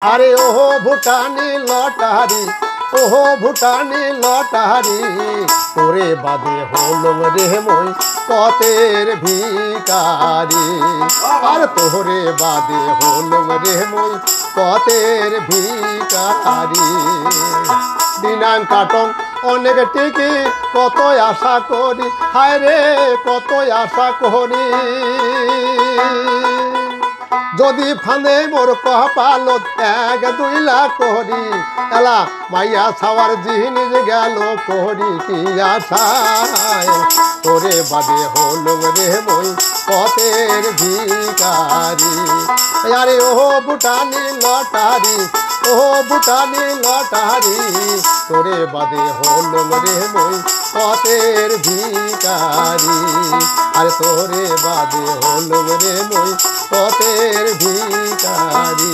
আরে ওহো ভুটানি লটারি, ওহো ভুটানি লটারি, তোরে বাদে হলুম রে মই পথের ভিকারি। আর তোরে বাদে হলুম রে মই পথের ভিকারি। দিনাং কাটন অনেক টিকি কত আশা করি, হায় রে কত আশা করি। যদি ফাঁদে মোর কপালত 1-2 লাখ করি, এলা মাইয়া ছাওয়ার জিনিস গেল করি কি আশায়। তোরে বাদে হলুম রে মই পথের ভিকারি। আরে ওহো ভুটানি লটারি, ওহো ভুটানি লটারি, তোরে বাদে হলুম রে মই পথের ভিকারি। আরে তোরে বাদে হলুম রে মই পথের ভিকারি।